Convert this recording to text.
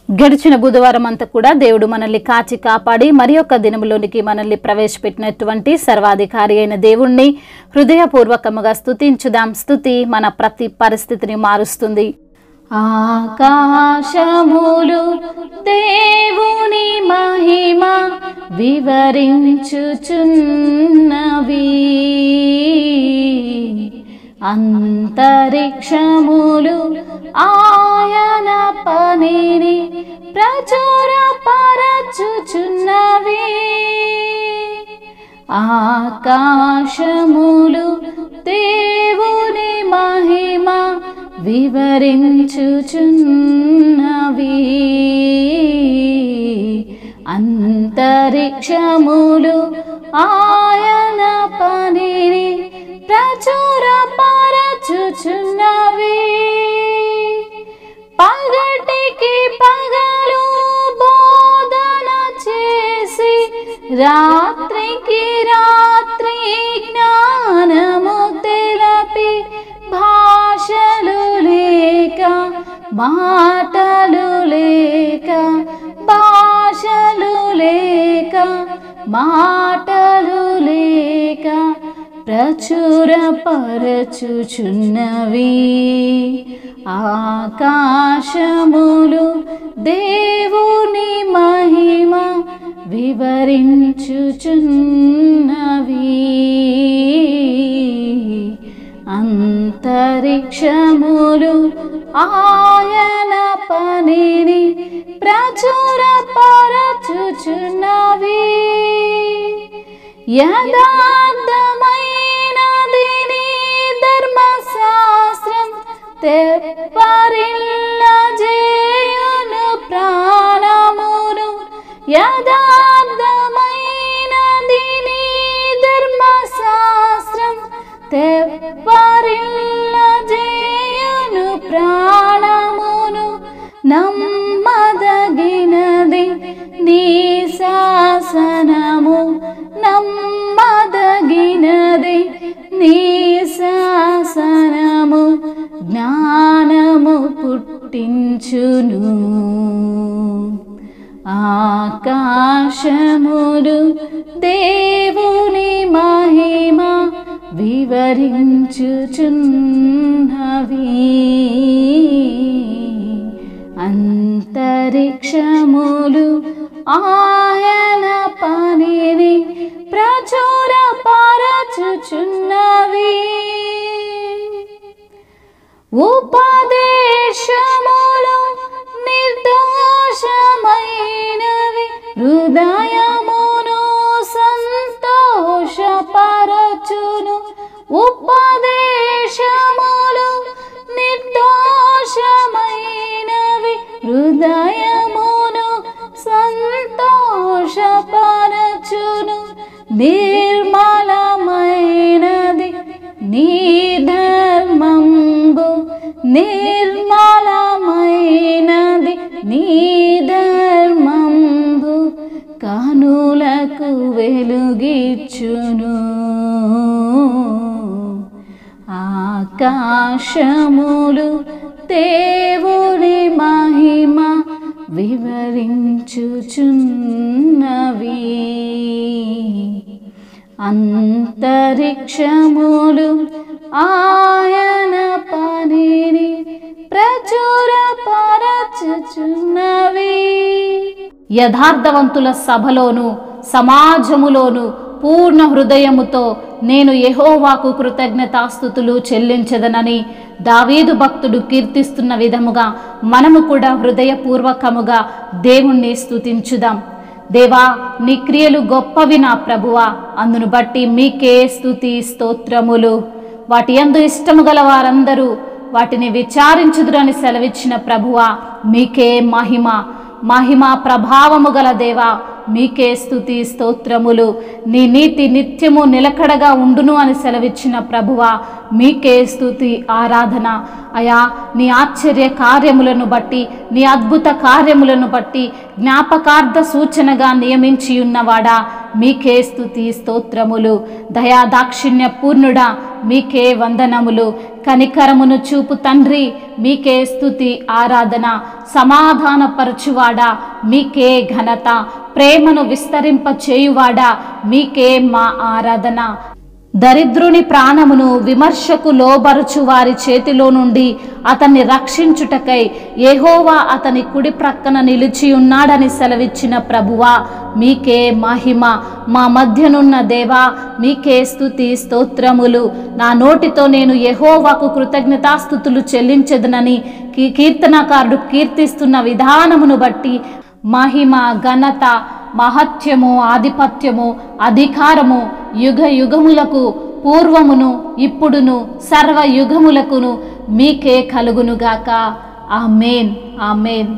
గడిచిన బుధవారం అంతా కూడా దేవుడు మనల్ని కాచి కాపాడి మరి ఒక దినములోనికి మనల్ని ప్రవేశపెట్టినటువంటి సర్వాధికారి అయిన దేవుణ్ణి హృదయపూర్వకముగా స్తుతించుదాం. స్తుతి మన ప్రతి పరిస్థితిని మారుస్తుంది. ఆకాశములు దేవుని మహిమ వివరించుచున్నవి, అంతరిక్షములు ఆయన పనిని ప్రచురపరచుచున్నవి. ఆకాశములు దేవుని మహిమ వివరించుచున్నవి, అంతరిక్షములు ఆయన పనిని ప్రచురపరచుచున్నవి. పగటికి పగలు బోధన చేసి, రాత్రికి రాత్రి జ్ఞానము తెలపి, భాషలు లేక మాటలు లేక, భాషలు లేక మాటలు లేక ప్రచురపరచుచున్నవి. ఆకాశములు దేవుని మహిమ వివరించుచున్నవి, అంతరిక్షములు ఆయన పనిని ప్రచురపరచుచున్నవి. యథార్థమైనది ధర్మశాస్త్రం తెప్పరిల్లజేయును ప్రాణమును, యథార్థమైనది ధర్మశాస్త్రం తెప్పరిల్లజేయును ప్రాణమును, నమ్మదగినది నీ శాసనము, నమ్మదగినది నీ శాసనము, జ్ఞానము పుట్టించును. ఆకాశములు దేవుని మహిమ వివరించుచున్నవి, అంతరిక్షములు ఆయన పనిని ప్రచురపరచుచున్నవి. ఉపదేశములు నిర్దోషమైనవి, హృదయమును సంతోషపరచును. ఉపదేశములు నిర్దోషమైనవి, హృదయమును సంతోషపరచును. నిర్మలమైనది నీ ధర్మంబు, నిర్మలమైనది నీ ధర్మంబు, కనులకు వెలుగిచ్చును. ఆకాశములు దేవుని మహిమ వివరించుచున్నవి, అంతరిక్షములు ఆయన పనిని ప్రచురపరచుచున్నవి. యథార్థవంతుల సభలోను సమాజములోను పూర్ణ హృదయముతో నేను యెహోవాకు కృతజ్ఞతాస్తుతులు చెల్లించెదనని దావీదు భక్తుడు కీర్తిస్తున్న విధముగా మనము కూడా హృదయపూర్వకముగా దేవుణ్ణి స్తుతించుదాం. దేవా, నీ క్రియలు గొప్పవి నా ప్రభువా, అందును బట్టి మీకే స్తుతి స్తోత్రములు. వాటి యందు ఇష్టము గల వారందరూ వాటిని విచారించుదురని సెలవిచ్చిన ప్రభువా, మీకే మహిమ. మహిమ ప్రభావము గల దేవా, మీకే స్తుతి స్తోత్రములు. నీ నీతి నిత్యము నిలకడగా ఉండును అని సెలవిచ్చిన ప్రభువా, మీకే స్తుతి ఆరాధన. అయా, నీ ఆశ్చర్య కార్యములను బట్టి, నీ అద్భుత కార్యములను బట్టి జ్ఞాపకార్థ సూచనగా నియమించి ఉన్నవాడా, మీకే స్తుతి స్తోత్రములు. దయాదాక్షిణ్య పూర్ణుడా, మీకే వందనములు. కనికరమును చూపు తండ్రి, మీకే స్తుతి ఆరాధన. సమాధానపరచువాడా, మీకే ఘనత. ప్రేమను విస్తరింప చేయువాడా, మీకే మా ఆరాధన. దరిద్రుని ప్రాణమును విమర్శకు లోబరుచు వారి చేతిలో నుండి అతన్ని రక్షించుటకై యెహోవా అతని కుడి ప్రక్కన నిలిచి ఉన్నాడని సెలవిచ్చిన ప్రభువా, మీకే మహిమ. మా మధ్యనున్న దేవా, మీకే స్తుతి స్తోత్రములు. నా నోటితో నేను యెహోవాకు కృతజ్ఞతాస్తుతులు చెల్లించెదనని కీర్తనకారుడు కీర్తిస్తున్న విధానమును బట్టి మహిమ, ఘనత, మహత్యము, ఆధిపత్యము, అధికారము యుగ యుగములకు పూర్వమును ఇప్పుడును సర్వ యుగములకును మీకే కలుగునుగాక. ఆమేన్, ఆమేన్.